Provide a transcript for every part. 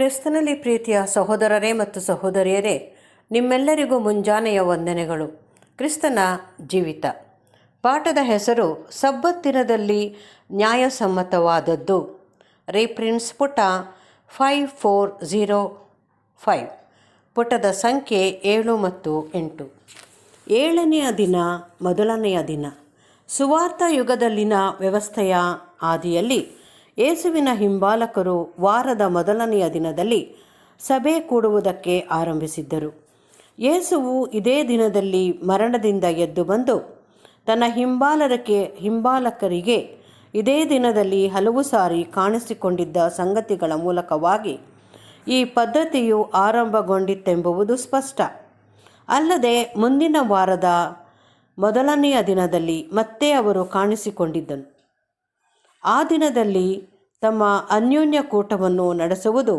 ಕ್ರಿಸ್ತನಲ್ಲಿ ಪ್ರೀತಿಯ ಸಹೋದರರೇ ಮತ್ತು ಸಹೋದರಿಯರೇ, ನಿಮ್ಮೆಲ್ಲರಿಗೂ ಮುಂಜಾನೆಯ ವಂದನೆಗಳು. ಕ್ರಿಸ್ತನ ಜೀವಿತ ಪಾಠದ ಹೆಸರು ಸಬ್ಬತ್ ದಿನದಲ್ಲಿ ನ್ಯಾಯಸಮ್ಮತವಾದದ್ದು. ರೆಫರೆನ್ಸ್ ಪುಟ 5405, ಪುಟದ ಸಂಖ್ಯೆ 7 ಮತ್ತು 8. 7ನೆಯ ದಿನ, ಮೊದಲನೆಯ ದಿನ. ಸುವಾರ್ಥ ಯುಗದಲ್ಲಿನ ವ್ಯವಸ್ಥೆಯ ಆದಿಯಲ್ಲಿ ಯೇಸುವಿನ ಹಿಂಬಾಲಕರು ವಾರದ ಮೊದಲನೆಯ ದಿನದಲ್ಲಿ ಸಭೆ ಕೂಡುವುದಕ್ಕೆ ಆರಂಭಿಸಿದ್ದರು. ಯೇಸುವು ಇದೇ ದಿನದಲ್ಲಿ ಮರಣದಿಂದ ಎದ್ದು ಬಂದು ತನ್ನ ಹಿಂಬಾಲಕರಿಗೆ ಇದೇ ದಿನದಲ್ಲಿ ಹಲವು ಸಾರಿ ಕಾಣಿಸಿಕೊಂಡಿದ್ದ ಸಂಗತಿಗಳ ಮೂಲಕವಾಗಿ ಈ ಪದ್ಧತಿಯು ಆರಂಭಗೊಂಡಿತ್ತೆಂಬುದು ಸ್ಪಷ್ಟ. ಅಲ್ಲದೆ ಮುಂದಿನ ವಾರದ ಮೊದಲನೆಯ ದಿನದಲ್ಲಿ ಮತ್ತೆ ಅವರು ಕಾಣಿಸಿಕೊಂಡಿದ್ದನು. ಆ ದಿನದಲ್ಲಿ ತಮ್ಮ ಅನ್ಯೋನ್ಯ ಕೂಟವನ್ನು ನಡೆಸುವುದು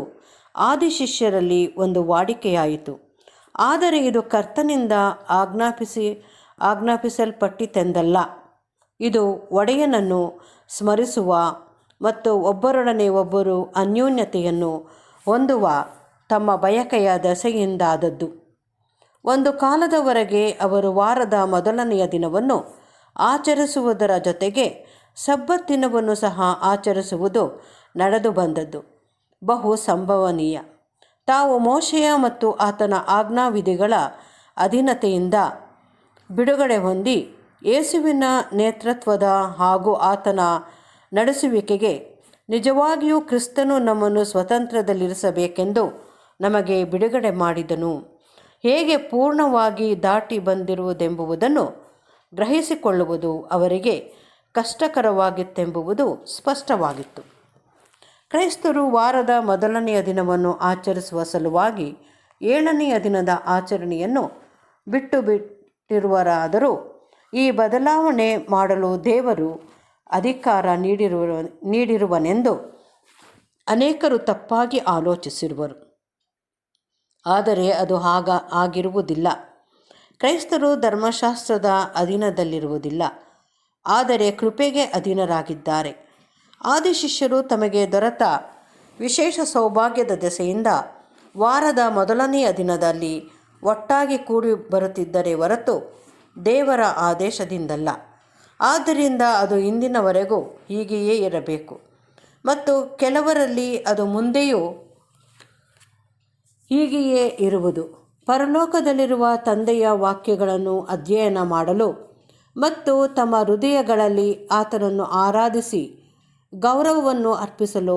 ಆದಿಶಿಷ್ಯರಲ್ಲಿ ಒಂದು ವಾಡಿಕೆಯಾಯಿತು. ಆದರೆ ಇದು ಕರ್ತನಿಂದ ಆಜ್ಞಾಪಿಸಲ್ಪಟ್ಟಿತೆಂದಲ್ಲ. ಇದು ಒಡೆಯನನ್ನು ಸ್ಮರಿಸುವ ಮತ್ತು ಒಬ್ಬರೊಡನೆ ಒಬ್ಬರು ಅನ್ಯೋನ್ಯತೆಯನ್ನು ಹೊಂದುವ ತಮ್ಮ ಬಯಕೆಯ ದೆಸೆಯಿಂದಾದದ್ದು. ಒಂದು ಕಾಲದವರೆಗೆ ಅವರು ವಾರದ ಮೊದಲನೆಯ ದಿನವನ್ನು ಆಚರಿಸುವುದರ ಜೊತೆಗೆ ಸಬ್ಬತ್ ದಿನವನ್ನು ಸಹ ಆಚರಿಸುವುದು ನಡೆದು ಬಂದದ್ದು ಬಹು ಸಂಭವನೀಯ. ತಾವು ಮೋಶೆಯ ಮತ್ತು ಆತನ ಆಜ್ಞಾವಿಧಿಗಳ ಅಧೀನತೆಯಿಂದ ಬಿಡುಗಡೆ ಹೊಂದಿ ಯೇಸುವಿನ ನೇತೃತ್ವದ ಹಾಗೂ ಆತನ ನಡೆಸುವಿಕೆಗೆ ನಿಜವಾಗಿಯೂ ಕ್ರಿಸ್ತನು ನಮ್ಮನ್ನು ಸ್ವತಂತ್ರದಲ್ಲಿರಿಸಬೇಕೆಂದು ನಮಗೆ ಬಿಡುಗಡೆ ಮಾಡಿದನು, ಹೇಗೆ ಪೂರ್ಣವಾಗಿ ದಾಟಿ ಬಂದಿರುವುದೆಂಬುದನ್ನು ಗ್ರಹಿಸಿಕೊಳ್ಳುವುದು ಅವರಿಗೆ ಕಷ್ಟಕರವಾಗಿತ್ತೆಂಬುದು ಸ್ಪಷ್ಟವಾಗಿತ್ತು. ಕ್ರೈಸ್ತರು ವಾರದ ಮೊದಲನೆಯ ದಿನವನ್ನು ಆಚರಿಸುವ ಸಲುವಾಗಿ 7ನೆಯ ದಿನದ ಆಚರಣೆಯನ್ನು ಬಿಟ್ಟಿರುವರಾದರೂ ಈ ಬದಲಾವಣೆ ಮಾಡಲು ದೇವರು ಅಧಿಕಾರ ನೀಡಿರುವನೆಂದು ಅನೇಕರು ತಪ್ಪಾಗಿ ಆಲೋಚಿಸಿರುವರು. ಆದರೆ ಅದು ಆಗಿರುವುದಿಲ್ಲ. ಕ್ರೈಸ್ತರು ಧರ್ಮಶಾಸ್ತ್ರದ ಅಧೀನದಲ್ಲಿರುವುದಿಲ್ಲ, ಆದರೆ ಕೃಪೆಗೆ ಅಧೀನರಾಗಿದ್ದಾರೆ. ಆದಿಶಿಷ್ಯರು ತಮಗೆ ದೊರೆತ ವಿಶೇಷ ಸೌಭಾಗ್ಯದ ದೆಸೆಯಿಂದ ವಾರದ ಮೊದಲನೆಯ ದಿನದಲ್ಲಿ ಒಟ್ಟಾಗಿ ಕೂಡಿ ಬರುತ್ತಿದ್ದರೆ ಹೊರತು ದೇವರ ಆದೇಶದಿಂದಲ್ಲ. ಆದ್ದರಿಂದ ಅದು ಇಂದಿನವರೆಗೂ ಹೀಗೆಯೇ ಇರಬೇಕು ಮತ್ತು ಕೆಲವರಲ್ಲಿ ಅದು ಮುಂದೆಯೂ ಹೀಗೆಯೇ ಇರುವುದು. ಪರಲೋಕದಲ್ಲಿರುವ ತಂದೆಯ ವಾಕ್ಯಗಳನ್ನು ಅಧ್ಯಯನ ಮಾಡಲು ಮತ್ತು ತಮ್ಮ ಹೃದಯಗಳಲ್ಲಿ ಆತನನ್ನು ಆರಾಧಿಸಿ ಗೌರವವನ್ನು ಅರ್ಪಿಸಲು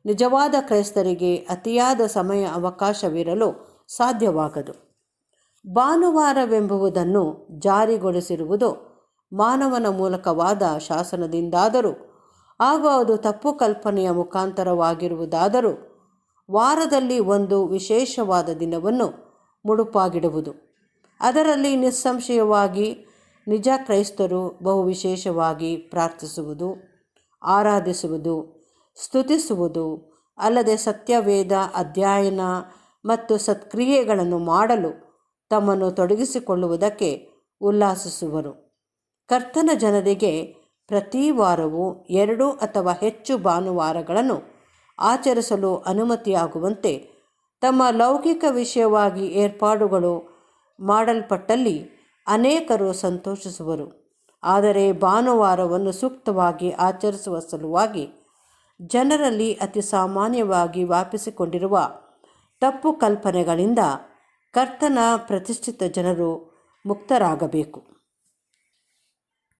ನಿಜವಾದ ಕ್ರೈಸ್ತರಿಗೆ ಅತಿಯಾದ ಸಮಯ ಅವಕಾಶವಿರಲು ಸಾಧ್ಯವಾಗದು. ಭಾನುವಾರವೆಂಬುದನ್ನು ಜಾರಿಗೊಳಿಸಿರುವುದು ಮಾನವನ ಮೂಲಕವಾದ ಶಾಸನದಿಂದಾದರೂ ಹಾಗೂ ಅದು ತಪ್ಪು ಕಲ್ಪನೆಯ ಮುಖಾಂತರವಾಗಿರುವುದಾದರೂ ವಾರದಲ್ಲಿ ಒಂದು ವಿಶೇಷವಾದ ದಿನವನ್ನು ಮುಡುಪಾಗಿಡುವುದು. ಅದರಲ್ಲಿ ನಿಸ್ಸಂಶಯವಾಗಿ ನಿಜ ಕ್ರೈಸ್ತರು ಬಹು ವಿಶೇಷವಾಗಿ ಪ್ರಾರ್ಥಿಸುವುದು, ಆರಾಧಿಸುವುದು, ಸ್ತುತಿಸುವುದು ಅಲ್ಲದೆ ಸತ್ಯವೇದ ಅಧ್ಯಯನ ಮತ್ತು ಸತ್ಕ್ರಿಯೆಗಳನ್ನು ಮಾಡಲು ತಮ್ಮನ್ನು ತೊಡಗಿಸಿಕೊಳ್ಳುವುದಕ್ಕೆ ಉಲ್ಲಾಸಿಸುವರು. ಕರ್ತನ ಜನರಿಗೆ ಪ್ರತಿ ವಾರವೂ 2 ಅಥವಾ ಹೆಚ್ಚು ಭಾನುವಾರಗಳನ್ನು ಆಚರಿಸಲು ಅನುಮತಿಯಾಗುವಂತೆ ತಮ್ಮ ಲೌಕಿಕ ವಿಷಯವಾಗಿ ಏರ್ಪಾಡುಗಳು ಮಾಡಲ್ಪಟ್ಟಲ್ಲಿ ಅನೇಕರು ಸಂತೋಷಿಸುವರು. ಆದರೆ ಭಾನುವಾರವನ್ನು ಸೂಕ್ತವಾಗಿ ಆಚರಿಸುವ ಸಲುವಾಗಿ ಜನರಲ್ಲಿ ಅತಿ ಸಾಮಾನ್ಯವಾಗಿ ವ್ಯಾಪಿಸಿಕೊಂಡಿರುವ ತಪ್ಪು ಕಲ್ಪನೆಗಳಿಂದ ಕರ್ತನ ಪ್ರತಿಷ್ಠಿತ ಜನರು ಮುಕ್ತರಾಗಬೇಕು.